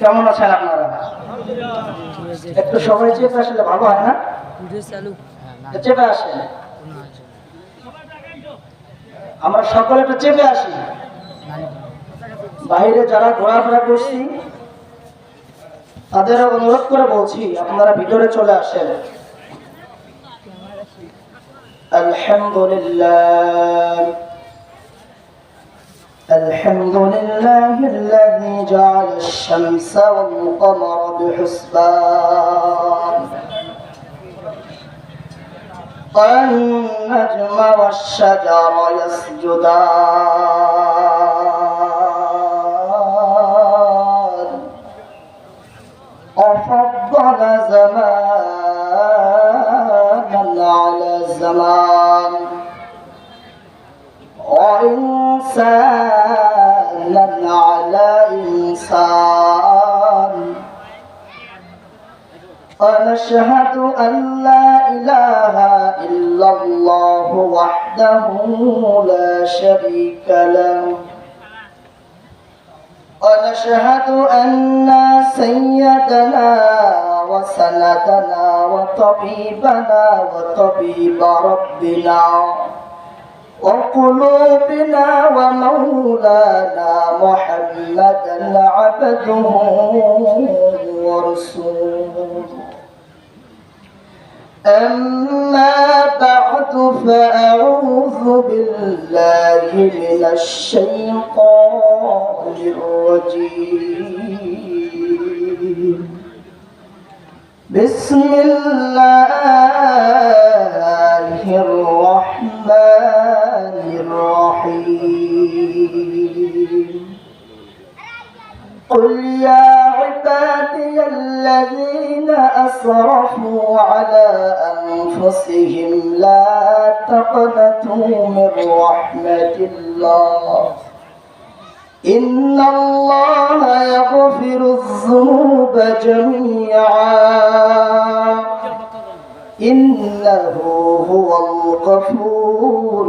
কেমন আছেন আপনারা? একটু সবাই চেপে আসলে ভালো হয় না? চেপে আসেন, আমরা সকলে একটু চেপে আসি। বাইরে যারা ঘোরাফেরা করছি তাদের অনুরোধ করে বলছি আপনারা ভিতরে চলে আসেন। আলহামদুলিল্লাহ الحمد لله الذي جعل الشمس والقمر بحسبان والنجم والشجر يسجدان وفضل زمانا على زمان وإنسانا على إنسان ونشهد أن لا إله إلا الله وحده لا شريك له ونشهد أن سيدنا وسندنا وطبيبنا وطبيب ربنا وقلوبنا ومولانا محمدا عبده ورسوله أما بعد فأعوذ بالله من الشيطان الرجيم بسم الله الرحمن الرحيم قل يا عبادي الذين أسرفوا على أنفسهم لا تقنطوا من رحمة الله إن الله يغفر الذنوب جميعا إنه هو الغفور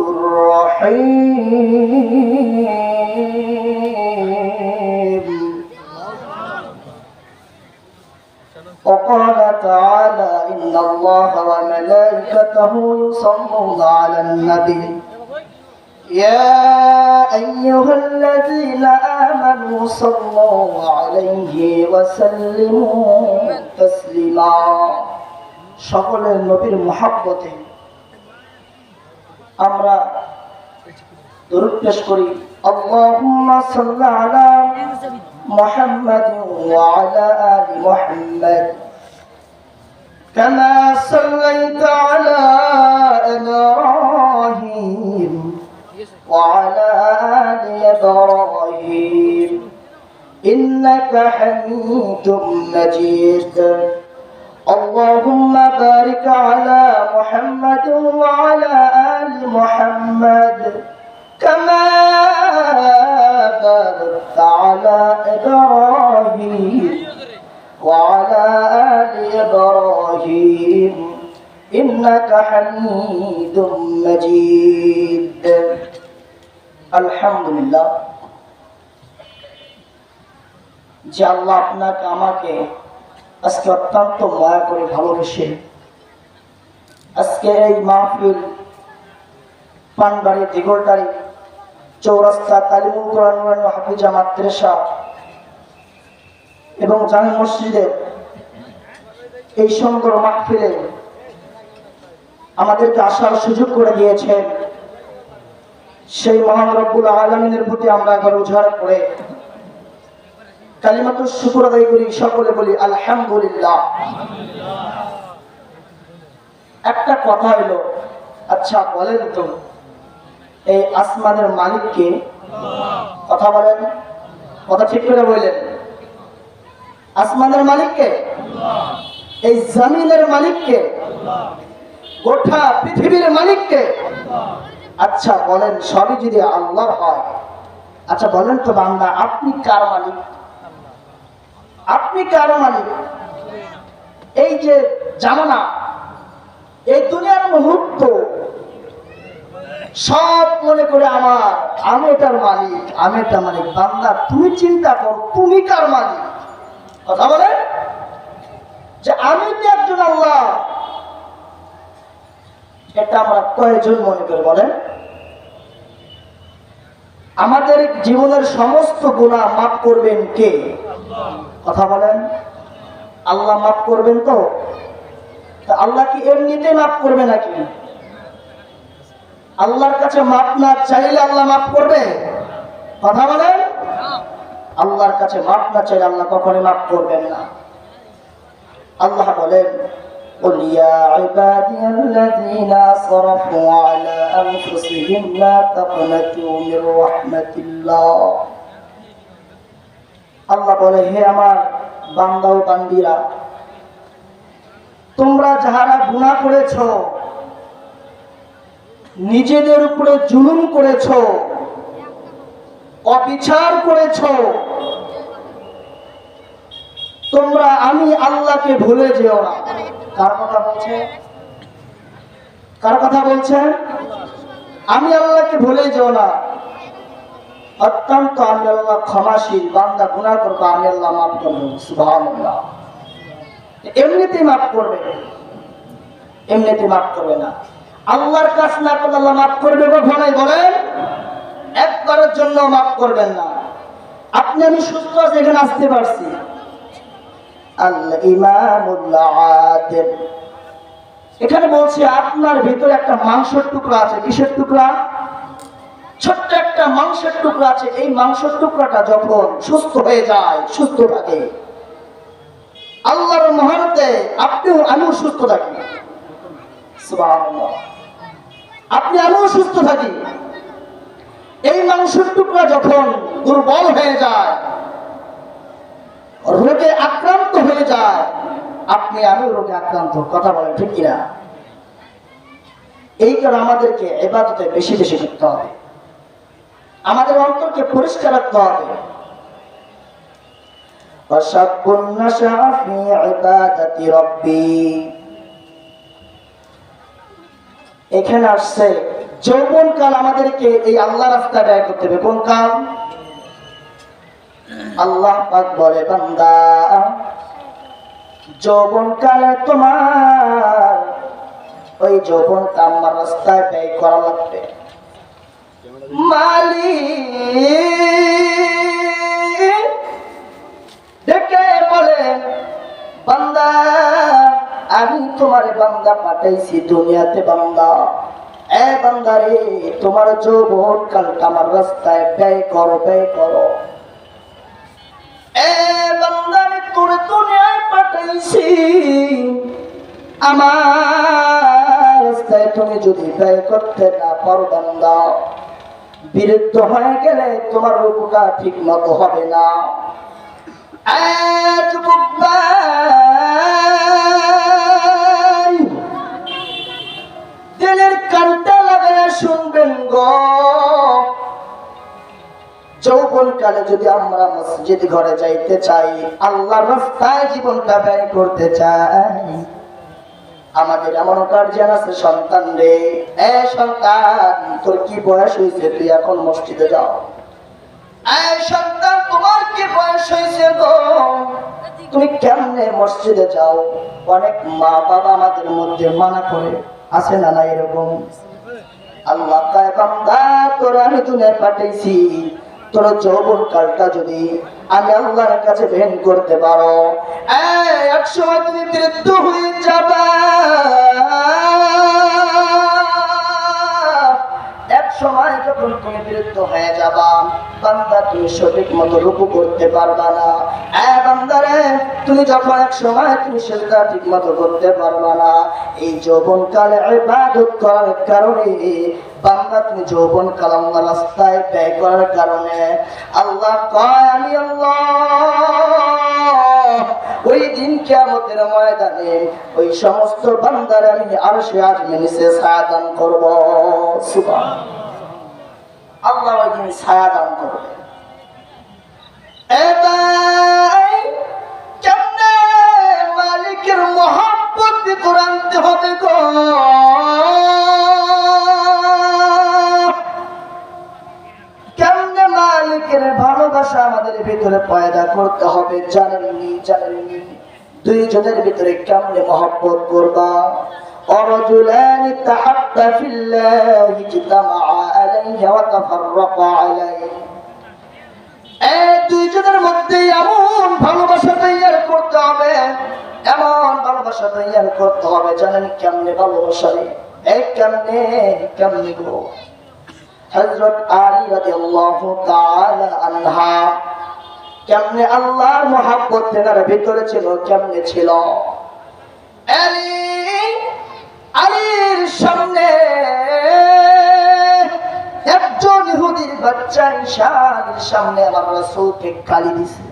الرحيم وقال تعالى إن الله وملائكته يصلون على النبي يا أيها الذين آمنوا صلوا عليه وسلموا تسليما সকলের নবীর মুহাব্বতে আমরা দরুদ পেশ করি। আল্লাহুম্মা সাল্লি আলা মুহাম্মাদ ওয়া আলা আলি মুহাম্মাদ কামা সাল্লাইতা আলা ইব্রাহিম ওয়া আলা আলি ইব্রাহিম ইন্নাকা হামিদুম মাজিদ اللهم بارك على محمد وعلى آل محمد كما باركت على إبراهيم وعلى آل إبراهيم إنك حميد مجيد الحمد لله যে আল্লাহ আপনাকে আমাকে আজকে অত্যন্ত মায়া করে ভালোবেসে আজকে এই মাহফিল পানবাড়ি দিগলটারি চৌরাস্তা তালিমুল কোরআন হাফিজা মাদ্রাসা এবং জামে মসজিদের এই সুন্দর মাহফিলে আমাদেরকে আসার সুযোগ করে দিয়েছেন সেই মহান রব্বুল আলামিনের প্রতি আমরা একবার উজাড় করে কালিমাতুশ শুকর আদায় করি। সকলে বলি আলহামদুলিল্লাহ। একটা কথা হলো, আচ্ছা বলেন তো এই আসমানের মালিক কে? কথা বলেন, কথা ঠিক করে বলেন। আসমানের মালিক কে? এই জমিনের মালিক কে? গোটা পৃথিবীর মালিক কে? আচ্ছা বলেন, সবই যদি আল্লাহর হয়, আচ্ছা বলেন তো বান্দা, আপনি কার মালিক? আপনি কার মালিক? এই যে জামানা, এই দুনিয়ার মুহূর্ত সব মনে করে আমার, আমি এটার মালিক, আমি এটা মালিক। বান্দা তুমি চিন্তা করো, তুমি কার মালিক? কথা বলে যে আমি তো একজন আল্লাহ। এটা আমরা কয়জন মনে করে বলেন? আমাদের জীবনের সমস্ত গুনাহ মাফ করবেন কে? কথা বলেন। আল্লাহ মাফ করবেন তো? আল্লাহ কি এমনিতে মাফ করবে নাকি? আল্লাহর কাছে মাফ না চাইলে আল্লাহ মাফ করবে? কথা বলেন। আল্লাহর কাছে মাফ না চাইলে আল্লাহ কখনোই মাফ করবেন না। আল্লাহ বলেন, قل يا عبادي الذين أسرفوا على أنفسهم لا تقنطوا من رحمة الله। আল্লাহ বলে, হে আমার বান্দা ও বান্দীরা, তোমরা যাহারা গুনাহ করেছো, নিজেদের উপরে জুলুম করেছো, অবিচার করেছো, তোমরা আমি আল্লাহকে ভুলে যেও না। কার কথা বলছে? কার কথা বলছেন? আমি আল্লাহকে ভুলে যেও না। অত্যন্ত আমি আল্লাহ ক্ষমাশীল, বান্দা গুনাহ করবে আমি আল্লাহ মাফ করবো। সুবহানাল্লাহ। এমনিতেই মাফ করবে, এমনিতে মাফ করবে না। আল্লাহর কাজ না করলে আল্লাহ মাফ করবে কখনোই? বলেন, একবারের জন্য মাফ করবেন না। আপনি আমি সুস্থ আছি, এখানে আসতে পারছি। আল্লাহ ইমামুল আদিল এখানে বলছে আপনার ভিতরে একটা মাংসের টুকরা আছে। কিসের টুকরা? ছোট্ট একটা মাংসের টুকরা আছে। এই মাংসের টুকরাটা যখন সুস্থ হয়ে যায়, সুস্থ থাকে, আল্লাহর মহানতে আপনিও আমিও সুস্থ থাকি। সুবহানাল্লাহ। আপনি আমিও সুস্থ থাকি। এই মাংসের টুকরা যখন দুর্বল হয়ে যায়, রোগে আক্রান্ত হয়ে যায়, আপনি আমিও রোগে আক্রান্ত। কথা বলেন ঠিক কিনা? এই কারণে আমাদেরকে ইবাদতে বেশি বেশি করতে হবে, আমাদের অন্তরকে পরিষ্কার রাখতে হবে। ওয়াশাকুন নাশা ফি ইবাদাতি রাব্বি, এখানে আসছে যৌবনকাল আমাদেরকে এই আল্লাহ রাস্তায় ব্যয় করতে হবে। কোন কাল? আল্লাহ পাক বলে, বান্দা যৌবনকালে তোমার ওই যৌবনটা আমার রাস্তায় ব্যয় করা লাগবে। মালিক ডেকে বলে, বান্দা আমি তোমার বান্দা পাঠাইছি দুনিয়াতে। বান্দা, এ বান্দা রে, তোমার যৌবন কালটা আমার রাস্তায় ব্যয় করো, ব্যয় করো। এ বান্দা, আমি তোর দুনিয়ায় পাঠাইছি, আমার রাস্তায় তুমি যদি ব্যয় করতে না পারো বান্দা, বিরুদ্ধ হয়ে গেলে তোমার রূপটা ঠিক মতো হবে না। দিলের কানটা লাগায় শুনবেন গো, যৌবনকালে যদি আমরা মসজিদ ঘরে যাইতে চাই, আল্লাহর রাস্তায় জীবনটা ব্যয় করতে চাই, আমাদের এমন গার্জিয়ান আছে, সন্তান রে, এ সন্তান তোর কি বয়স হয়েছে, তুই এখন মসজিদে যাও। এই সন্তান তোমার কি বয়স হয়েছে গো, তুমি কেমনে মসজিদে যাও? অনেক মা বাবা আমাদের মধ্যে মানা করে, আছে না না এরকম? আল্লাহ কয়, বান্দা তোর আমি দুনিয়ায় পাঠাইছি, তোর যৌবন কালটা যদি আমি আল্লাহর কাছে ভেন করতে পারো, এক সময় তুমি বৃদ্ধ হয়ে যাবা। এক সময় যখন তুমি বৃদ্ধ হয়ে যাবা, বান্দা তুমি সঠিক মতো রুকু করতে পারবা না। বান্দারে, তুমি যখন এক সময় তুমি সেজদা ঠিক মতো করতে পারবা না, এই যৌবন কালে ইবাদত করার কারণে বান্দা তুমি যৌবন কাল আল্লাহর রাস্তায় ব্যয় করার কারণে আল্লাহ কয়, আমি আল্লাহ ওই দিন কিয়ামতের ময়দানে ওই সমস্ত বান্দারে আমি আরশে আজিমের নিচে ছায়া দান করব। সুবহানাল্লাহ। আল্লাহ ওই দিন ছায়া দান করবে। কেমনে মালিকের মহব্বত করে আনতে হবে গো, আমাদের ভিতরে পয়দা করতে হবে। জানেননি দুইজনের ভিতরে কেমনে মহব্বত করবা। ورجلان تحبا في الله اجتمعا عليه وتفرقا عليه। এই দুইজনের মধ্যে এমন ভালোবাসা তৈরি করতে হবে, এমন ভালোবাসা তৈরি করতে হবে। জানেন কেমনে ভালোবাসা? এই কেমনে গো? হযরত আলী রাদিয়াল্লাহু তাআলা আনহা কেমনে আল্লাহর মহব্বত তেনার ভিতরে ছিল, কেমনে ছিল? আলীর সামনে একজন ইহুদির বাচ্চা ঈশার সামনে আমার রাসূলকে গালি দিছে।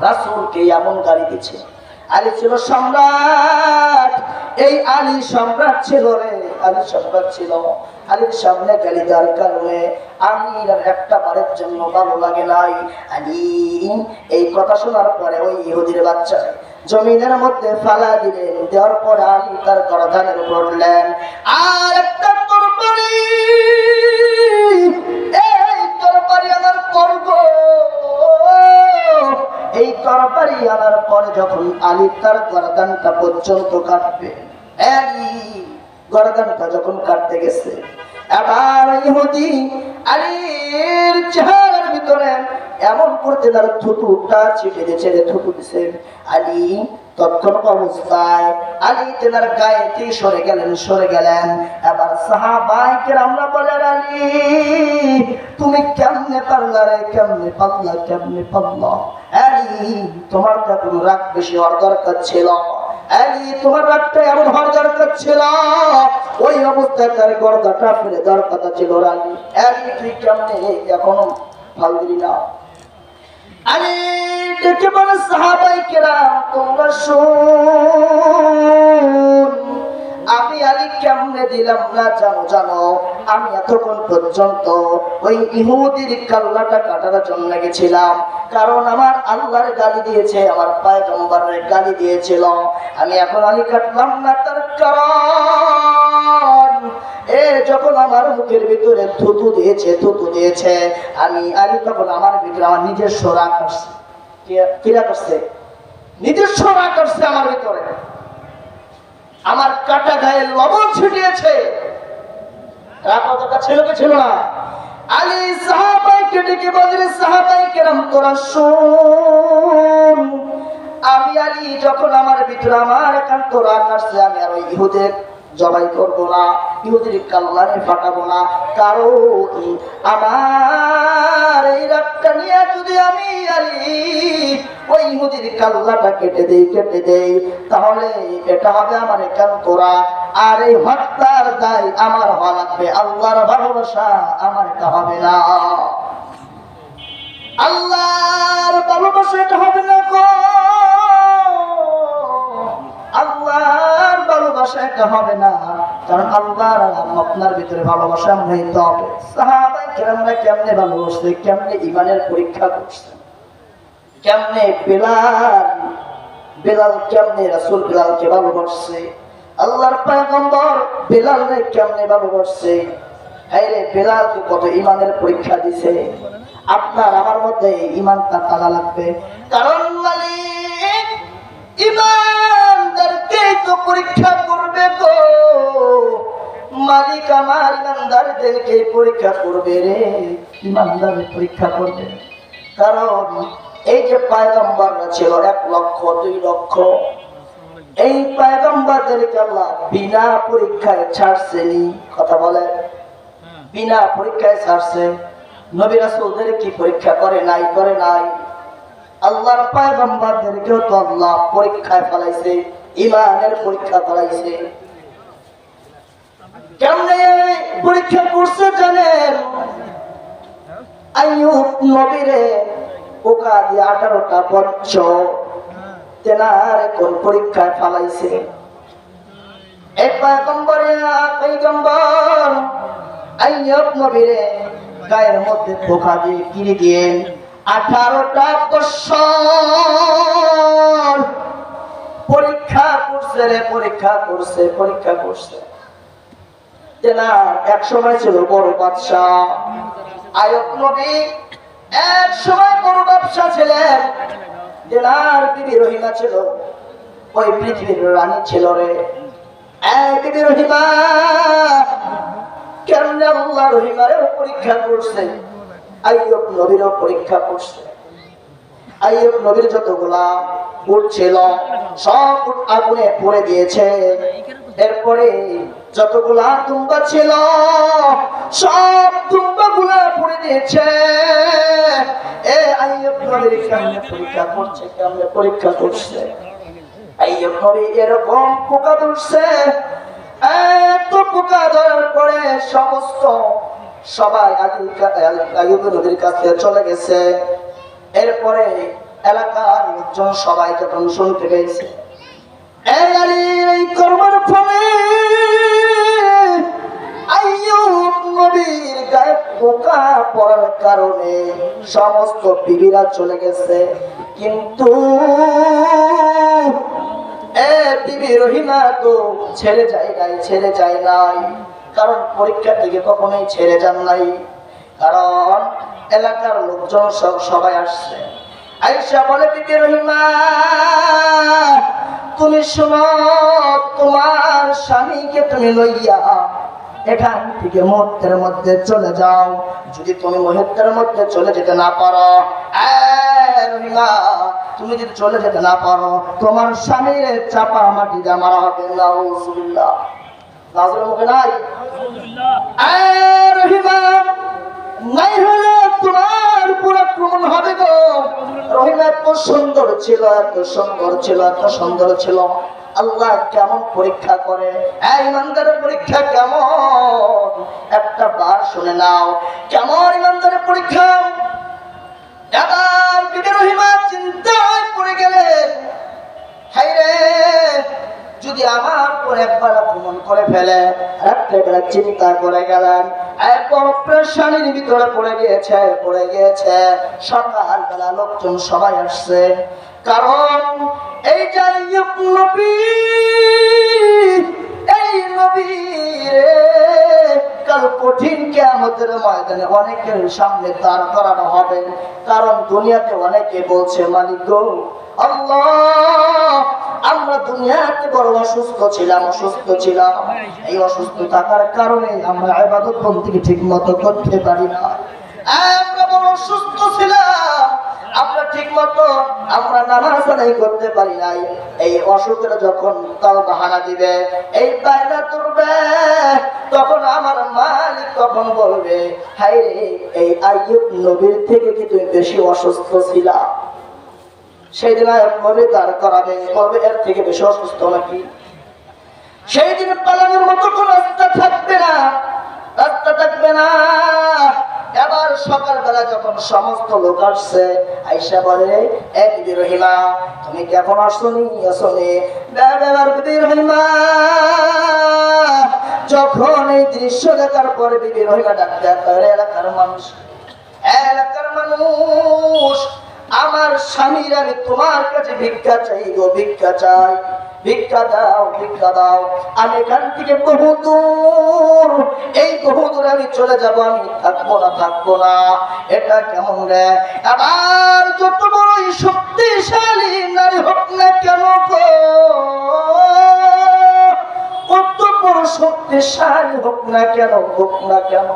রাসূলকে এমন গালি দিচ্ছে। আলী ছিল সম্রাট, এই আলী সম্রাট ছিল রে, আলী সম্রাট ছিল। আলীর সামনে গালি দেওয়ার কারণে আলীর একটা বারের জন্য ভালো লাগে নাই। আলী এই কথা শোনার পরে ওই ইহুদির বাচ্চা জমিনের মধ্যে ফালা দিলেন। দেওয়ার পরে আলী তার গর্দানের উপর উঠলেন। আর একটা তরবারি, এই তরবারি আমার করব। এই তরবারি আনার পরে যখন আলী তার গর্দানটা পর্যন্ত কাটবে, আলী গর্দানটা যখন কাটতে গেছে, এবার ইহুদি আলীর চেহারার ভিতরে এমন করতে তার থুতুটা ছিটে দিয়েছে, থুতু দিছে। আলী তৎক্ষণাৎ অবস্থায় আলী তেনার গায়ে থেকে সরে গেলেন। এবার সাহাবায়ে কেরামরা বলেন, আলী তুমি কেমনে পারলা রে, কেমনে পারলা? আলী তোমার তো কোনো রাগ বেশি হওয়ার দরকার ছিল। আলী তোমার রাগটা এমন হওয়ার দরকার ছিল, ওই অবস্থায় তার গর্দানটা ফেলে দেওয়ার কথা ছিল। আলী তুই কেমনে এখনো ফাল দিলি না? আলী ডেকে বলে, সাহাবায়ে কেরাম তোমরা শুন, আমি আলী কেমনে দিলাম না জানো? আমি এতক্ষণ পর্যন্ত ওই ইহুদির কাল্লাটা কাটার জন্য গেছিলাম, কারণ আমার আল্লাহর গালি দিয়েছে, আমার পয়গম্বরের গালি দিয়েছিল। আমি এখন আলী কাটলাম না, তার কারণ যখন আমার মুখের ভিতরে থুতু দিয়েছে আমি আলী তখন আমার ভিতরে আমার নিজস্ব রাগ আসছে। কিরা করছে? নিজস্ব রাগ করছে আমার ভিতরে। আমার কাটা গায়ে লবণ ছিটিয়েছে। রাগ কতটা ছিল কি ছিল না? আলী সাহাবাইকে ডেকে বলে, সাহাবায়ে কেরাম তোরা শোন, আমি আলী যখন আমার ভিতরে আমার একান্ত রাগ আসছে, আমি আর ওই ইহুদের জবাই করবো না, ইহুদির কাল্লানে ফাটাবো না। কারণ আমার এই রাগটা নিয়ে যদি আমি আলী ওই ইহুদির কাল্লাটা কেটে দেই, তাহলে এটা হবে আমার একান্ত রাগ। আর এই হত্যার দায় আমার হওয়া লাগবে, আল্লাহর ভালোবাসা আমার এটা হবে না। আল্লাহর ভালোবাসা এটা হবে না গো, আল্লাহর ভালোবাসা এটা হবে না। কারণ আল্লাহর আপনার ভিতরে ভালোবাসা নিতে হবে। সাহাবায়ে কেরামরা কেমনে ভালোবাসছে, কেমনে ঈমানের পরীক্ষা করছে, কেমনে বেলাল কেমনে রাসূল বেলালকে ভালোবাসছে, আল্লাহর পয়গম্বর বেলালকে কেমনে ভালোবাসছে। হায়রে বেলালকে কত ঈমানের পরীক্ষা দিছে। আপনার আমার মধ্যে ঈমানটা তাজা লাগবে, কারণ মালিক ঈমানদারকেই তো পরীক্ষা করবে গো। মালিক আমার ঈমানদারদেরকে পরীক্ষা করবে রে, ঈমানদারের পরীক্ষা করবে। কারণ এই যে পয়গম্বররা ছিল 1 লক্ষ 2 লক্ষ, এই পয়গম্বরদেরকে আল্লাহ বিনা পরীক্ষায় ছাড়ছেনি। কথা বলে, বিনা পরীক্ষায় ছাড়ছে। নবী রাসূলদের কি পরীক্ষা করে নাই? আল্লাহর পয়গম্বরদেরকেও তো আল্লাহ পরীক্ষায় ফেলাইছে, ঈমানের পরীক্ষা ফেলাইছে। কেমনে পরীক্ষা করছে জানেন? আইয়ুব নবীরে পোকা দিয়ে 18টা বছর তেনার কোন পরীক্ষায় ফেলাইছে। এই পয়গম্বর আইয়ুব নবীরে গায়ের মধ্যে পোকা দিয়ে কিরি দিয়ে 18টা বছর পরীক্ষা করছে। তেনার এক সময় ছিল বড় বাদশাহ। আইয়ুব নবী এক সময় বড় ব্যবসা ছিলেন, জেলার বিবি রহিমা ছিল, ওই পৃথিবীর রানী ছিল রে। এই বিবি রহিমা কেমনে আল্লাহ রহিমারেও পরীক্ষা করছে, আইয়ুব নবীরও পরীক্ষা করছে। আইয়ুব নবীর যতগুলা উট ছিল সব উট আগুনে পুড়ে দিয়েছে। এরপরে যতগুলা দুম্বা ছিল সব দুম্বা গুলা পুড়ে দিয়েছে। এ আইয়ুব নবীর কেমনে পরীক্ষা করছে, কেমনে পরীক্ষা করছে। আইয়ুব নবী এরকম পোকা ধরছে, এত পোকা ধরার পরে সমস্ত সবাই আইয়ুব নবীর কাছে চলে গেছে। এরপরে এলাকার লোকজন সবাই যখন শুনতে পেয়েছে এই কর্মের ফলে আইয়ুব নবীর গায়ে পোকা পড়ার কারণে সমস্ত বিবিরা চলে গেছে, কিন্তু বিবি রহিমা তো ছেড়ে যায় নাই, কারণ পরীক্ষা থেকে কখনোই ছেড়ে যান নাই। কারণ এলাকার লোকজন সবাই আসছে, আয়েশা বলে বিবি রহিমা তুমি শোনো, তোমার স্বামীকে তুমি লইয়া এখান থেকে মুহূর্তের মধ্যে চলে যাও। যদি তুমি মুহূর্তের মধ্যে চলে যেতে না পারো, রহিমা তুমি যদি চলে যেতে না পারো, তোমার স্বামীর চাপা মাটি দিয়ে মারা হবে। নাউজুবিল্লাহ, নাজরের মুখে নাই। রহিমা নাই হলে তোমার পুরো আক্রমণ হবে গো। রহিমা এত সুন্দর ছিল, এত সুন্দর ছিল, এত সুন্দর ছিল। আল্লাহ কেমন পরীক্ষা করে, ইমানদারের পরীক্ষা কেমন একটা বার শুনে নাও, কেমন ইমানদারের পরীক্ষা। এবার বিবি রহিমা চিন্তায় পড়ে গেলেন, হায়রে যদি আমার উপর একবার আক্রমণ করে ফেলে। রাত্রেবেলা চিন্তা করে গেলেন, একবার প্রেশানির ভিতরে পড়ে গিয়েছে। সকালবেলা লোকজন সবাই আসছে, কারণ এই যে আইয়ুব নবী, এই নবী রে কাল কঠিন কিয়ামতের ময়দানে অনেকের সামনে দাঁড় করানো হবে। কারণ দুনিয়াতে অনেকে বলছে, মালিক গো আল্লাহ আমরা দুনিয়াতে বড় অসুস্থ ছিলাম। এই অসুস্থ থাকার কারণে আমরা ইবাদত বন্দেগী ঠিক মতো করতে পারি না। আমরা বড় অসুস্থ ছিলাম, আমরা ঠিক মতো আমরা নামাজ আদায় করতে পারি নাই। এই অসুখের যখন তাও বাহানা দিবে, এই বায়না তুলবে, তখন আমার মালিক তখন বলবে, হায় রে এই আইয়ুব নবীর থেকে কি তুমি বেশি অসুস্থ ছিলা? সেই দিন আইয়ুব নবী দাঁড় করাবে, বলবে এর থেকে বেশি অসুস্থ নাকি? সেই দিন পালানোর মতো কোনো রাস্তা থাকবে না। এবার সকালবেলা যখন সমস্ত লোক আসছে, আয়েশা বলে, বিবি রহিমা তুমি কি এখন আসনি? বিবি রহিমা যখন এই দৃশ্য দেখার পরে বিবি রহিমা ডাকতে এলাকার মানুষ আমার স্বামীর আমি তোমার কাছে ভিক্ষা চাই গো, ভিক্ষা চাই, ভিক্ষা দাও। আমি এখান থেকে বহুদূর, এই বহুদূর আমি চলে যাব, আমি থাকবো না। এটা কেমন রে? আবার যত বড়ই শক্তিশালী নারী হোক না কেন গো, কত বড় শক্তিশালী হোক না কেন,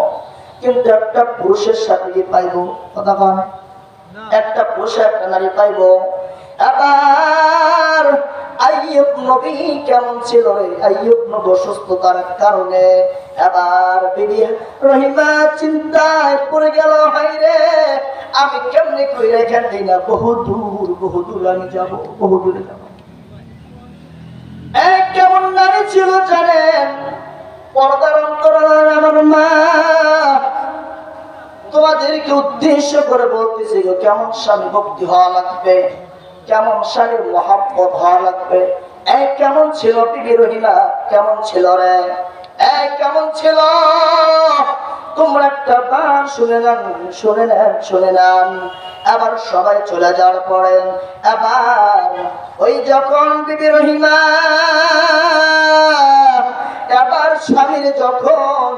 কিন্তু একটা পুরুষের সাথে কি পাইব? কথা বল, একটা পুরুষ একটা নারী পাইব। আবার আইয়ুব নবী কেমন ছিল রে? আইয়ুব নবী অসুস্থতার কারণে এবার বিবি রহিমা চিন্তায় পড়ে গেল, হায়রে আমি কেমনে কইরা এখান থেকে না বহুদূর আমি যাব, বহুদূরে যাব। এক কেমন নারী ছিল জানেন? পর্দার অন্তরালের আমার মা। তোমাদেরকে উদ্দেশ্য করে বলতেছি গো, কেমন স্বামী ভক্তি হওয়া লাগবে, কেমন স্বামীর মহব্বত হওয়া লাগবে। কেমন ছিল বিবি রহিমা, কেমন ছিল রে? কেমন ছিল? তোমরা একটা বার শুনে নেন। আবার সবাই চলে যাওয়ার পরে আবার ওই যখন বিবি রহিমা এবার স্বামীর যখন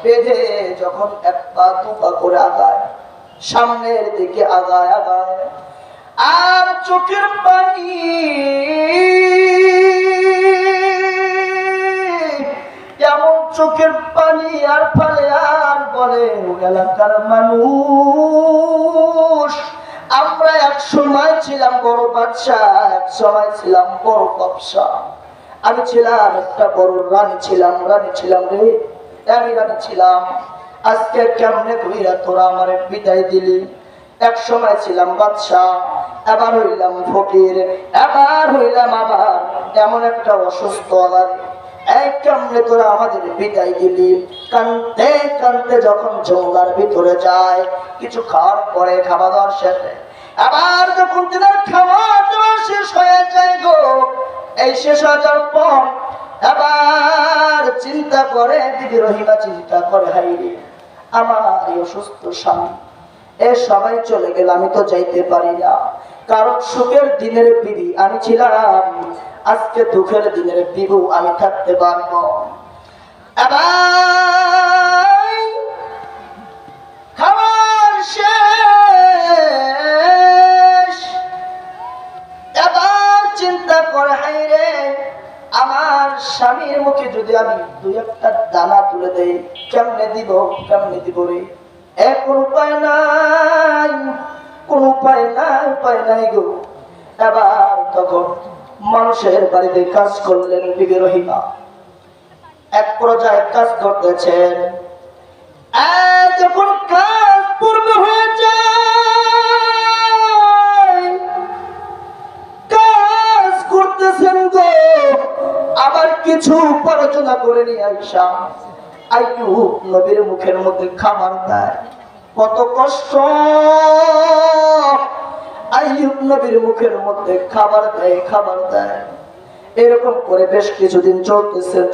বেঁধে যখন এক পা দু পা করে আগায়, সামনের দিকে আগায় আগায়, আর চোখের পানি এমন চোখের পানি আর ফলে আর বলে, এলাকার মানুষ, আমরা এক সময় ছিলাম বড় বাদশা, এক সময় ছিলাম বড় ব্যবসা, আমি ছিলাম একটা বড় রানী ছিলাম রে, আমি রানী ছিলাম। আজকে কেমনে কইরা তোরা আমার বিদায় দিলি? এক সময় ছিলাম বাদশা, এবার হইলাম ফকির, এবার হইলাম আবার এমন একটা অসুস্থ আবার, এই কেমনে তোরা আমাদের বিদায় দিলি? কানতে কানতে যখন জঙ্গলার ভিতরে যায়, কিছু খাওয়ার পরে খাওয়া দাওয়ার শেষে আবার যখন দিনের খাওয়া দাওয়া শেষ হয়ে যায় গো, এই শেষ হয়ে যাওয়ার পর আবার চিন্তা করে দিদি রহিমা, চিন্তা করে হাইরে আমার এই অসুস্থ স্বামী, এ সবাই চলে গেল, আমি তো যাইতে পারি না, কারণ সুখের দিনের বিবি আমি ছিলাম, আজকে দুঃখের দিনের বিবু আমি থাকতে পারবো। এবার খাবার শেষ, এবার চিন্তা করে হাইরে আমার স্বামীর মুখে যদি আমি দুই একটা দানা তুলে দেই, কেমনে দিব রে? কোন উপায় নাই, কোন উপায় নাই গো। এবার তখন মানুষের বাড়িতে কাজ করলেন বিবি রহিমা, এক পর্যায়ে কাজ করতেছেন, যখন কাজ পূর্ণ হয়ে যায়, কাজ করতেছেন গো, আবার কিছু পড়াশোনা করে নিয়ে আইসা আইয়ুব নবীর মুখের মধ্যে খাবার দেয়। কত কষ্ট, আইয়ুব নবীর মুখের মধ্যে খাবার দেয়। এরকম করে বেশ কিছুদিন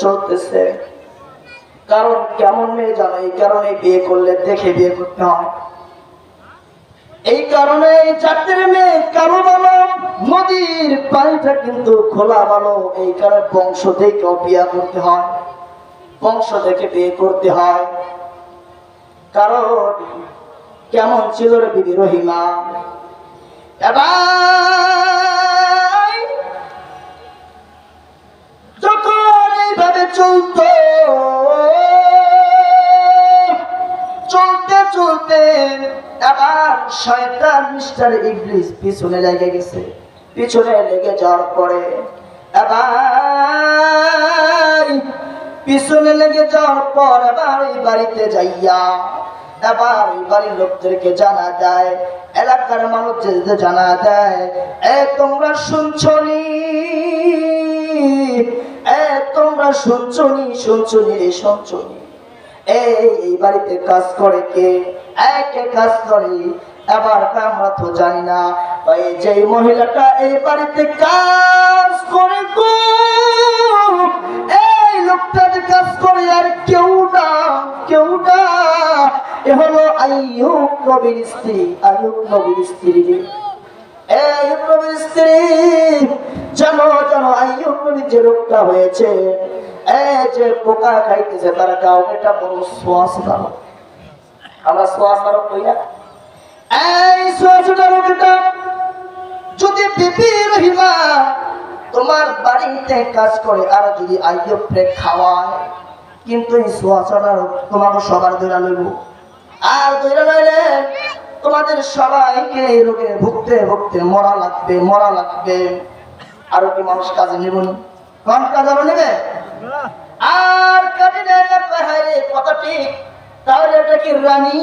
চলতেছে। কারণ কেমন মেয়ে জানো, এই কারণে বিয়ে করলে দেখে বিয়ে করতে হয়, এই কারণে জাতের মেয়ে কালো ভালো, নদীর পানিটা কিন্তু খোলা ভালো, এই কারণে বংশ দেখে বিয়ে করতে হয়, বংশ দেখে বিয়ে করতে হয়। কারণ কেমন ছিল রে বিবি রহিমা? এবার যখন এইভাবে চলতে এবার শয়তান মিস্টার ইবলিস পিছনে লেগে গেছে। পিছনে লেগে যাওয়ার পরে এবার এই বাড়িতে যাইয়া এবার এই বাড়ির লোকদেরকে জানা যায়, এলাকার মানুষদের জানা দেয়, তোমরা শুনছনি, এই বাড়িতে কাজ করে কে? কাজ করে। এবার আমরা তো জানি না, যে মহিলাটা এই বাড়িতে কাজ করে গো, এই লোকটা যে কাজ করে আর কেউ না, এ হলো আইয়ুব নবীর স্ত্রী। আইয়ুব নবীর স্ত্রী জানো আইয়ুব নবীর যে রোগটা হয়েছে, যে পোকা খাইতেছে তার গাও, এটা বড় শ্বাস নামক, আমরা শ্বাস নামক কই না, এই শ্বাসটা রোগটা যদি বিবি রহিমা তোমার বাড়িতে কাজ করে আর যদি আইয়ুবকে খাওয়ায়, কিন্তু এই শ্বাসটা তোমাকে সবার ধরে লইব, আর ধরে লইলে তোমাদের সবাইকে এই রোগে ভুগতে মরা লাগবে। আরো কি মানুষ কাজে নেব না? কোন কাজ আরো নেবে? আর কাজে নেয় কথা ঠিক, তাহলে এটা কি রানী?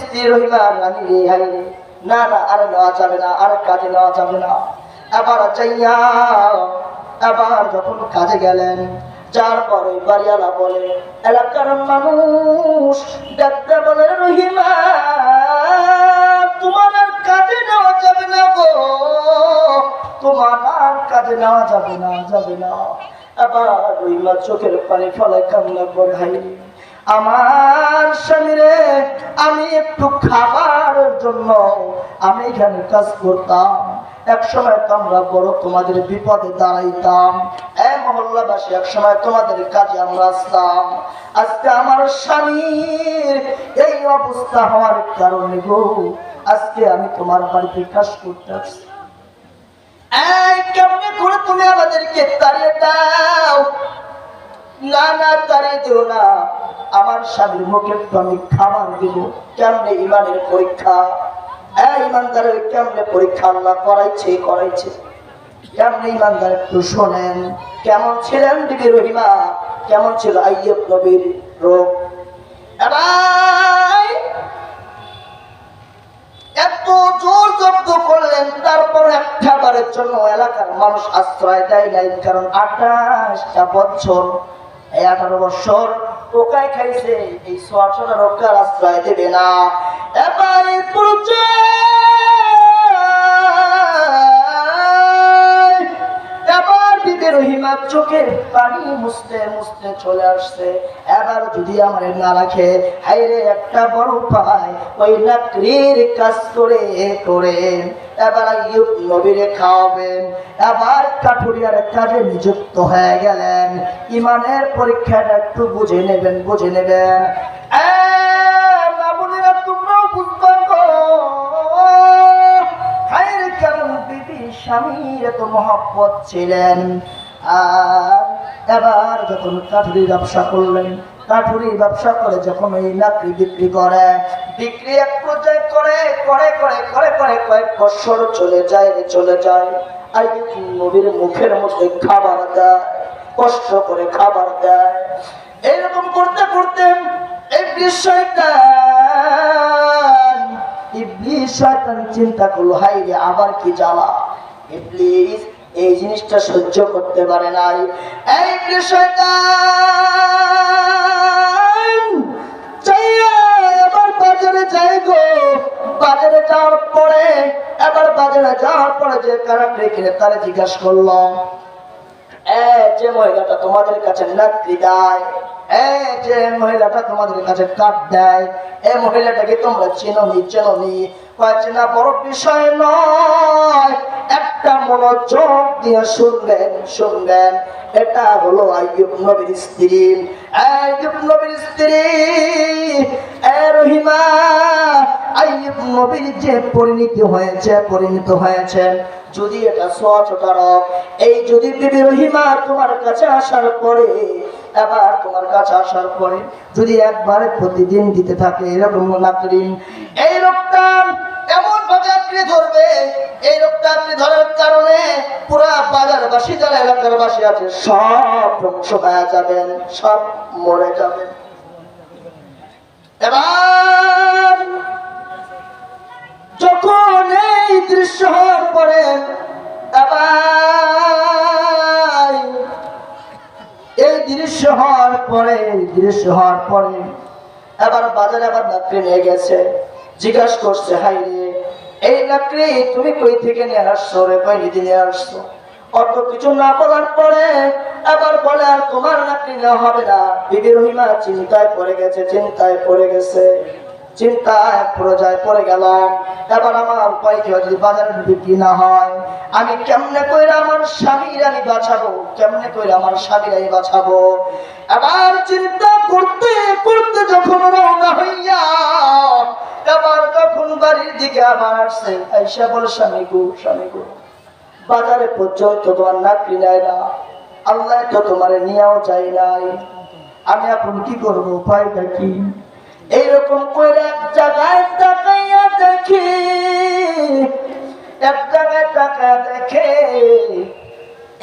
স্ত্রী রহিমা রানী রে, হাইরে না, আর নেওয়া যাবে না, আর কাজে নেওয়া যাবে না। এবার চাইয়া এবার যখন কাজে গেলেন, যার পরে বাড়িওয়ালা বলে, এলাকার মানুষ ডাক্তার বলে, রহিমা তোমার আর কাজে নেওয়া যাবে না গো, তোমার আর কাজে নেওয়া যাবে না। আবার রহিমা চোখের পানি ফলে কান্না করে, হাইরে আমার স্বামী রে, আমি একটু খাবারের জন্য আমি এখানে কাজ করতাম, এক সময় তো আমরা বড় তোমাদের বিপদে দাঁড়াইতাম। মহল্লাবাসী এক সময় তোমাদের কাজে আমরা আসতাম, আজকে আমার স্বামীর এই অবস্থা হওয়ার কারণে গো আজকে আমি তোমার বাড়িতে কাজ করতে আসছি। এই কেমনে করে তুমি আমাদেরকে তাড়িয়ে দাও? না না, তাড়িয়ে দিও না, আমার স্বামীর মুখে তো আমি খাবার দিব। কেমনে ইমানের পরীক্ষা, ইমানদারের কেমনে পরীক্ষা আল্লাহ করাইছে। কেমনে ইমানদার একটু শোনেন। কেমন ছিলেন বিবি রহিমা, কেমন ছিল আইয়ুব নবীর রোগ। এত জোর জব্দ করলেন, তারপর একটা বারের জন্য এলাকার মানুষ আশ্রয় দেয় নাই, কারণ 28টা বছর, 18 বছর পোকায় খাইছে, এই সোয়াশোনা রোগের আশ্রয় দেবে না। এবারে বিবি রহিমা চোখের পানি মুছতে মুছতে চলে আসছে। এবার যদি আমার না রাখে, হাইরে একটা বড় পায় ওই লাকড়ির কাজ করে করে এবার আইয়ুব নবীরে খাওয়াবেন। এবার কাঠুরিয়ার কাজে নিযুক্ত হয়ে গেলেন। ইমানের পরীক্ষাটা একটু বুঝে নেবেন। তোমরাও বুঝবা কেমন বিবি স্বামীর এত মহব্বত ছিলেন। আর এবার যখন কাঠুরির ব্যবসা করলেন, কাঠুরি ব্যবসা করে যখন ওই লাকড়ি বিক্রি এক পর্যায়ে করে কয়েক বছর চলে যায়। আর নবীর মুখের মধ্যে খাবার দেয়, কষ্ট করে খাবার দেয়। এইরকম করতে করতে ইবলিস শয়তান চিন্তা করলো, হাই রে আবার কি জ্বালা। ইবলিস এই জিনিসটা সহ্য করতে পারে নাই। এই ইবলিস শয়তান এবার বাজারে যায় গো। বাজারে যাওয়ার পরে যে কারাকড়ি কিনে তারে জিজ্ঞাসা করলো, যে মহিলাটা তোমাদের কাছে লাকড়ি দেয়, যে মহিলাটা তোমাদের কাছে কাঠ দেয়, এই মহিলাটাকে তোমরা চেননি? চেনা বড় বিষয় নয়, একটা মনোযোগ দিয়ে শুনবেন। এটা হলো আইয়ুব নবীর স্ত্রী। রহিমা আইয়ুব নবীর যে পরিণত হয়েছে, যদি এটা ছোটা রোগ, এই যদি বিবি রহিমা তোমার কাছে আসার পরে যদি একবারে প্রতিদিন দিতে থাকে এরকম লাকড়ি, এই রোগটা এমন ভাবে আঁকড়ে ধরবে, এই রোগটা আঁকড়ে ধরার কারণে পুরা বাজারবাসী যারা এলাকার বাসী আছে সব ধ্বংস হয়ে যাবেন, সব মরে যাবেন। এবার যখন এই দৃশ্য হওয়ার পরে এবার বাজারে আবার লাকড়ি নিয়ে গেছে। জিজ্ঞাসা করছে, হাই রে এই লাকড়ি তুমি কই থেকে নিয়ে আসছো রে? কই নিয়ে আসছো? অত কিছু না বলার পরে এবার বলে, আর তোমার লাকড়ি নেওয়া হবে না। বিবি রহিমা চিন্তায় পড়ে গেছে। পড়ে গেলাম। এবার আমার উপায় কি, যদি বাজারে বিক্রি না হয় আমি কেমনে কইরা আমার স্বামীর আমি বাঁচাবো? এবার চিন্তা করতে করতে যখন রওনা হইয়া এবার যখন বাড়ির দিকে আবার আসছে, আইসা বলে, স্বামী গো বাজারে পর্যন্ত তোমার লাকড়ি নেয় না, আল্লাহ তো তোমার নিয়েও যায় নাই, আমি এখন কি করবো? উপায়টা কি? এইরকম করে এক জায়গায় তাকাইয়া দেখে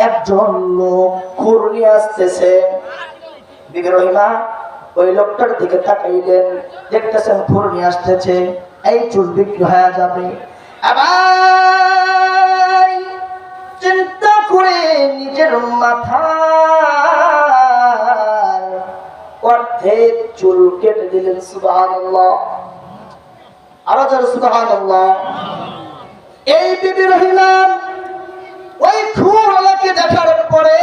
একজন লোক খুর নিয়ে আসতেছে। বিবি রহিমা ওই লোকটার দিকে তাকাইলেন, দেখতেছেন খুর নিয়ে আসতেছে, এই চুল বিক্রি হয়ে যাবে। আবার চিন্তা করে নিজের মাথা অর্ধেক চুল কেটে দিলেন। সুবহানাল্লাহ, আরো জোরে সুবহানাল্লাহ। এই বিবি রহিমা ওই খুরওয়ালাকে দেখার পরে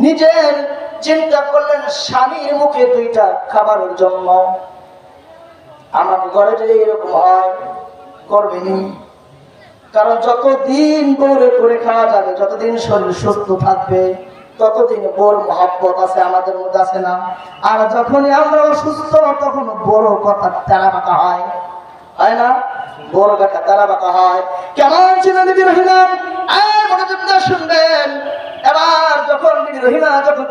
নিজের চিন্তা করলেন, স্বামীর মুখে দুইটা খাবারের জন্য আমার ঘরে যদি এরকম হয় করবেনি। কারণ যতদিন বউরে করে খাওয়া যাবে, যতদিন শরীর সুস্থ থাকবে, ততদিন বোর মহব্বত আছে আমাদের মধ্যে, আছে না? আর যখনই আমরা অসুস্থ তখন বড় কথা তেরা বাঁকা হয়, হয় না? বড় কথা তেরা বাঁকা হয়। কেমন ছিলেন বিবি রহিমা? মনোযোগ দিয়ে শুনবেন। এবার যখন বিবি রহিমা যখন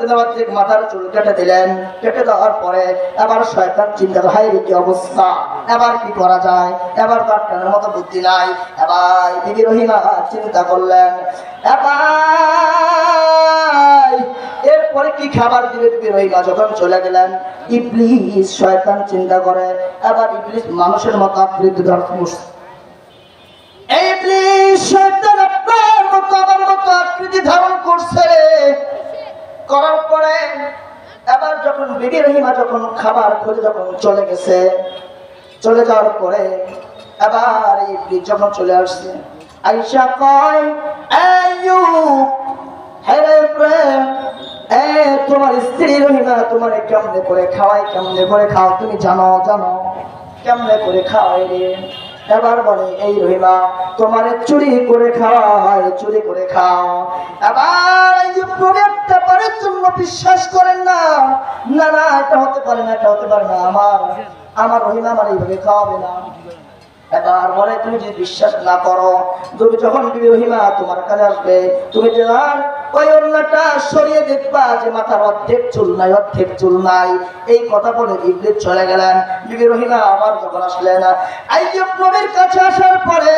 মাথার চুল কেটে দিলেন, কেটে দেওয়ার পরে এবার শয়তান চিন্তা করে, হায় রে কি অবস্থা, এবার কি করা যায়? এবার তো আপনার মতো বুদ্ধি নাই। এবার বিবি রহিমা চিন্তা করলেন, এবার এরপরে কি খাবার দিবে? বিবি রহিমা যখন চলে গেলেন, ইবলিস শয়তান চিন্তা করে, এবার ইবলিস মানুষের মতো আকৃতি ধারণ করছে। এই ইবলিস শয়তান আপনার মতো আমার মতো আকৃতি ধারণ করছে। করার পরে এবার যখন বিবি রহিমা যখন খাবার খুঁজে যখন চলে গেছে, চলে যাওয়ার পরে এবার ইবলিস যখন চলে আসছে, আয়েশা কয়, আইয়ুব, হ্যাঁ প্রেম, তোমার স্ত্রী রহিমা তোমার কেমনে করে খাওয়াই, কেমনে করে খাও তুমি জানো? জানো কেমনে করে খাওয়াই রে? এবার বলে, এই রহিমা তোমার চুরি করে খাওয়ায়, চুরি করে খাও। এবার একটা বারের জন্য বিশ্বাস করেন না, না না এটা হতে পারে না, এটা হতে পারে না, আমার রহিমা আমার এইভাবে খাওয়াবে না। এবার বলে, তুমি যদি বিশ্বাস না করো, তুমি যখন বিবি রহিমা তোমার কাছে আসবে, তুমি যার ওই ওড়নাটা সরিয়ে দেখবা যে মাথার অর্ধেক চুল নাই, অর্ধেক চুল নাই। এই কথা বলে ইবলিস চলে গেলেন। বিবি রহিমা আবার যখন আসলেন, আইয়ুব নবীর কাছে আসার পরে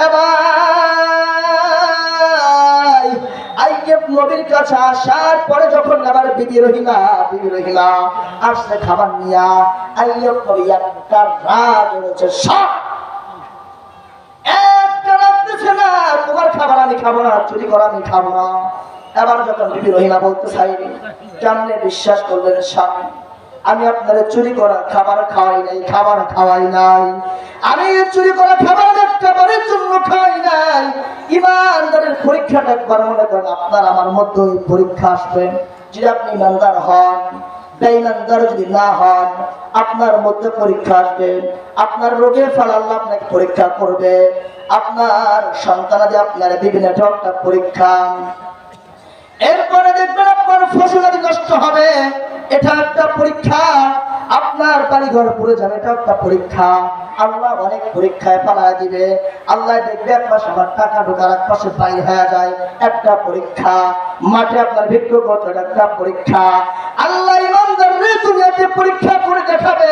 এবার আইয়ুব নবীর কাছে আসার পরে যখন আবার বিবি রহিমা আসছে খাবার নিয়া, আইয়ুব নবী একটা রাগ হয়েছে, সব তোমার খাবার আমি খাবো না, চুরি করা আমি খাবো না। এবার যখন বিবি রহিমা বলতে চাই, কেমনে বিশ্বাস করবেন স্বামী, আমি আপনারা চুরি করা খাবার খাওয়াই নাই, খাবার খাওয়াই নাই, আমি চুরি করা খাবার একবারের জন্য খাওয়াই নাই। ইমানদারের পরীক্ষাটা একবার মনে করেন, আপনার আমার মধ্যে পরীক্ষা আসবে। যদি আপনি ইমানদার হন, বেঈমানদার যদি না হন, আপনার মধ্যে পরীক্ষা আসবে। আপনার রোগের ফল আল্লাহ আপনাকে পরীক্ষা করবে, আপনার সন্তানাদি আপনার বিভিন্ন একটা পরীক্ষা। এরপরে দেখবেন আপনার ফসলাদি নষ্ট হবে, এটা একটা পরীক্ষা। আপনার বাড়িঘর পুড়ে যাবে, এটা একটা পরীক্ষা। আল্লাহ অনেক পরীক্ষায় পালায় দিবে। আল্লাহ দেখবে এক পাশে আমার টাকা ঢোকার, এক পাশে বাইর হয়ে যায়, একটা পরীক্ষা। মাঠে আপনার ভিক্ষু করতে, একটা পরীক্ষা। আল্লাহ ইমানদারদের দুনিয়াতে পরীক্ষা করে দেখাবে,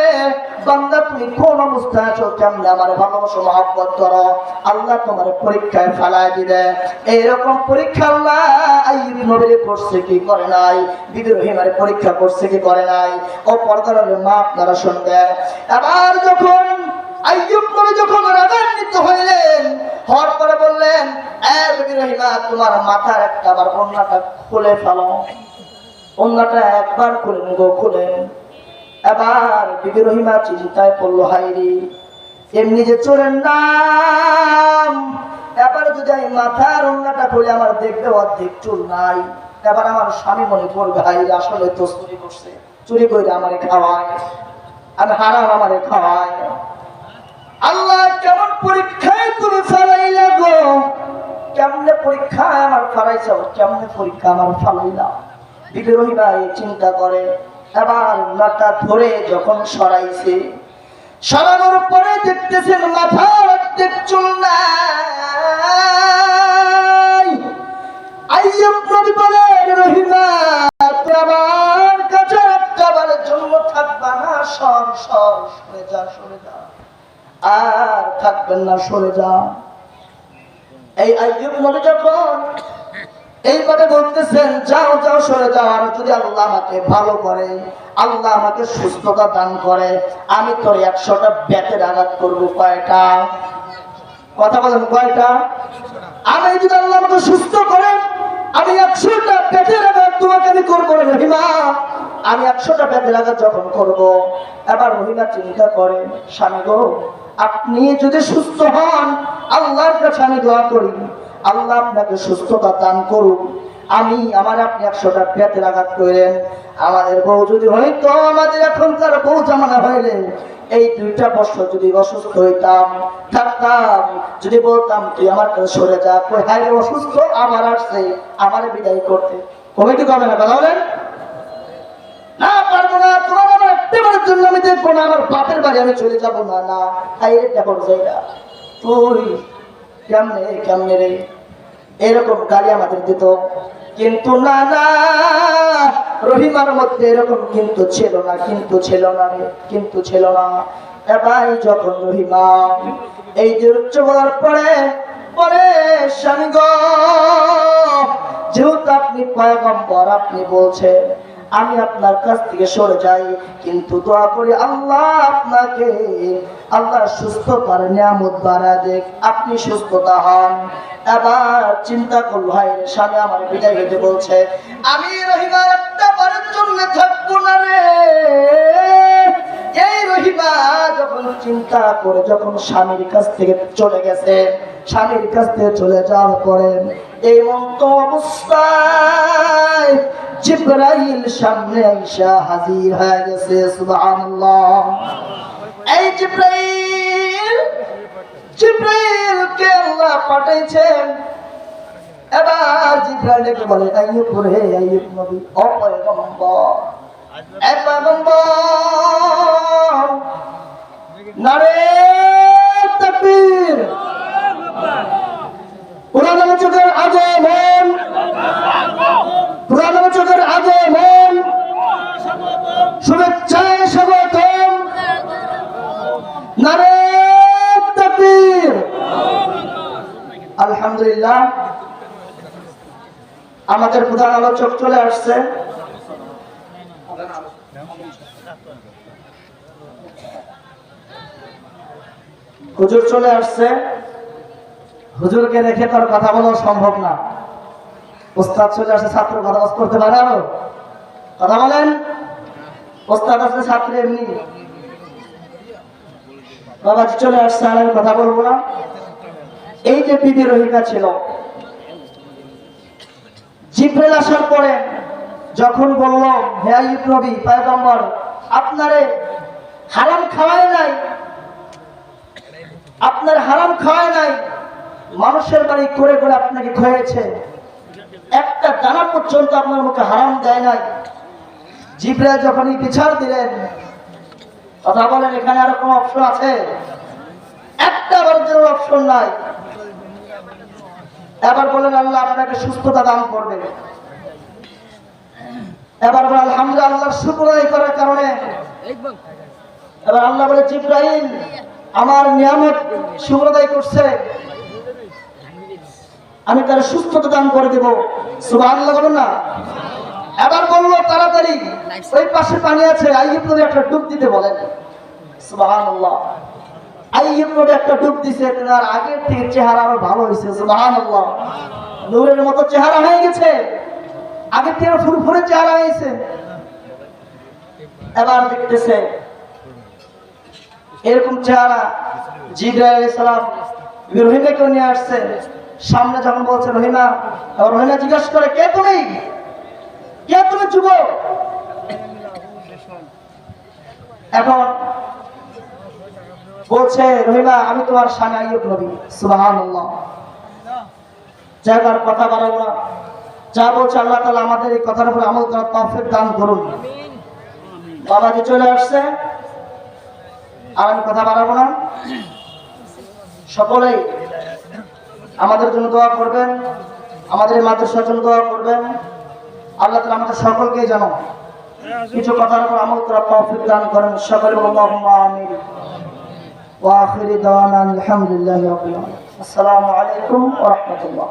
বান্দা তুমি কোন অবস্থায় আছো, কেমনে আমার ভালোবাসো, মহব্বত করো, আল্লাহ তোমার পরীক্ষায় ফেলায় দিবে। এইরকম পরীক্ষা আল্লাহ আইয়ুব নবীর করছে কি করে নাই? বিবি রহিমার পরীক্ষা করছে কি করে নাই? ও পর্দার মা আপনারা শুনবেন। এবার যখন আইয়ুব নবী যখন রাগান্বিত হইলেন, হওয়ার পরে বললেন, বিবি রহিমা তোমার মাথার একটা বার ওড়নাটা খুলে ফেলো, ওড়নাটা একবার খুলেন গো, খুলেন। এবার বিবি রহিমা চিন্তায় পড়লো, হায়রে এমনি যে চোরের নাম, এবার যদি আমি মাথার ওড়নাটা খুলে আমার দেখবে অর্ধেক চুল নাই, এবার আমার স্বামী মনে করবে, হায়রে আসলে তো চুরি করছে, চুরি করে আমারে খাওয়ায়, আমি হারাম আমারে খাওয়ায়। আল্লাহ কেমন পরীক্ষায় তুমি ফেলাইলা গো, কেমনে পরীক্ষায় আমার ফেলাইছ, কেমনে পরীক্ষা আমার ফেলাইলা? বিবি রহিমা চিন্তা করে। এবার ওড়নাটা ধরে যখন সরাইছে, সরানোর পরে দেখতেছেন মাথার অর্ধেক চুল নাই। আইয়ুব নবী বলেন, রহিমা তুই আমার কাছে একবারের জন্য থাকবা না, সরে যা, সরে যা, আর থাকবেন না, সরে যা। এই আইয়ুব নবী যখন এইভাবে বলতেছেন, যাও যাও সরে যাও, আর যদি আল্লাহ আমাকে ভালো করে, আল্লাহ আমাকে সুস্থতা দান করে, আমি তোর 100টা বেতের আঘাত করবো। কয়টা? কথা বলেন, কয়টা? আমি যদি আল্লাহ আমাকে সুস্থ করে, আমি 100টা বেতের আঘাত তোমাকে আমি করবো রহিমা, আমি 100টা বেতের আঘাত যখন করবো। এবার রহিমা চিন্তা করে, স্বামী গো, আপনি যদি সুস্থ হন, আল্লাহর কাছে আমি দোয়া করি, আল্লাহ আপনাকে সুস্থতা দান করুক। আপনি 100টা পেটের আঘাত করেন, আমাদের বউ যদি হইতো, আমাদের এখনকার বউ জামানা হইলে এই 2টা বছর যদি অসুস্থ হইতাম, থাকতাম, যদি বলতাম তুই আমার কাছে সরে যা, কই হায় অসুস্থ, আবার আসছে আমার বিদায় করতে, কবে কি কবে না কথা বলেন? না পারবো না, তোমার আমার একটাবারের জন্য আমি দেখবো না, আমার বাপের বাড়ি আমি চলে যাবো না। না এটা কোন জায়গা? তুই কেমনে কেমনে রে, এরকম গালি আমাদের দিত। কিন্তু না না, রহিমার মধ্যে এরকম কিন্তু ছিল না, কিন্তু ছিল না রে, কিন্তু ছিল না। এবার যখন রহিমা এই যে উচ্চ বলার পরে পরে স্বামী গো, যেহেতু আপনি পয়গম্বর, আপনি বলছেন আমি আপনার কাছ থেকে সরে যাই, কিন্তু দোয়া করি আল্লাহ আপনাকে আল্লাহ সুস্থতার নিয়ামত বাড়া দেখ, আপনি সুস্থতা হন। এবার চিন্তা করলো, হায় রে স্বামী আমার বিদায় হইতে বলছে, আমি রহিমা একটা বারের জন্য থাকবো না রে। এই রহিমা যখন চিন্তা করে যখন স্বামীর কাছ থেকে চলে গেছে, স্বামীর কাছ থেকে চলে যাওয়ার পরে এই মন্ত অবস্থায় জিবরাইল সামনে আইসা হাজির হয়ে গেছে। সুবহানাল্লাহ। এই জিবরাইলকে আল্লাহ পাঠাইছেন। এবার জিবরাইলকে বলে, আইয়ুব রে, আইয়ুব নবী, ও পয়গম্বর, এ পয়গম্বর, নারে তাকবীর, পুরানো চোখের আগমন, পুরানো চোখের আগমন, শুভেচ্ছায় স্বাগতম, নারে তাকবীর। আলহামদুলিল্লাহ, আমাদের প্রধান আলোচক চলে আসছে। হুজুর চলে আসছে। হুজুরকে রেখে তার কথা বলা সম্ভব না। ওস্তাদ চলে আসছে, ছাত্র কথা করতে পারে আরো? কথা বলেন। ওস্তাদ আসলে ছাত্র এমনি। বাবাজি চলে আসছে, আর আমি কথা বলবো না। এই যে বিবি রহিমা ছিল, জিবরাইল আসার পরে যখন বলল, হে আইয়ুব নবী, পয়গম্বর, আপনারে হারাম খাওয়ায় নাই, আপনার হারাম খাওয়ায় নাই, মানুষের বাড়ি করে করে আপনাকে খাইয়েছে, একটা দানা পর্যন্ত আপনার মুখে হারাম দেয় নাই। জিবরাইল যখনই বিচার দিলেন, কথা বলেন, এখানে আর কোনো অপশন আছে? একটা বারের অপশন নাই। এবার বলেন আল্লাহ আপনাকে সুস্থতা দান করবে। এবার বলে আলহামদুলিল্লাহ, আল্লাহর শুকর আদায় করার কারণে। এবার আল্লাহ বলে, জিবরাইল আমার নিয়ামত শুকর আদায় করছে, আমি তার সুস্থতা দান করে দেব। সুবহানাল্লাহ বলেন না? এবার বললো তাড়াতাড়ি ওই পাশে পানি আছে, আইয়ুব নবী একটা ডুব দিতে বলেন। সুবহানাল্লাহ। আইয়ুব নবী একটা ডুব দিছে, তার আগের থেকে চেহারা আরো ভালো হয়েছে। সুবহানাল্লাহ। নূরের মতো চেহারা হয়ে গেছে, আগের থেকে ফুরফুরে চেহারা হয়েছে। এবার দেখতেছে এরকম চেহারা জিবরাইল আলাইহিস সালাম রহিমাকে নিয়ে আসছে। সামনে যখন বলছে রহিমা, রহিমা জিজ্ঞাসা করে, কে তুমি? কে তুমি যুবক? এখন বলছে রহিমা, আমি তোমার স্বামী আইয়ুব নবী। সুবহানাল্লাহ। জায়গার কথা বাড়াবো না, যা বলছে আল্লাহ তাআলা আমাদের এই কথার উপর আমল করার তৌফিক দান করুন। বাবাজি চলে আসছে, আর আমি কথা বাড়াবো না। সকলেই আমাদের জন্য দোয়া করবেন, আমাদের মাদ্রাসার জন্য দোয়া করবেন। আল্লাহ তাআলা আমাদের সকলকে যেন কিছু কথার উপর আমল করার তৌফিক দান করেন। সকলে আল্লাহুম্মা আমিন। ওয়া আখিরি দাওয়ানা আলহামদুলিল্লাহি রাব্বিল আলামিন। আসসালামু আলাইকুম ওয়া রাহমাতুল্লাহ।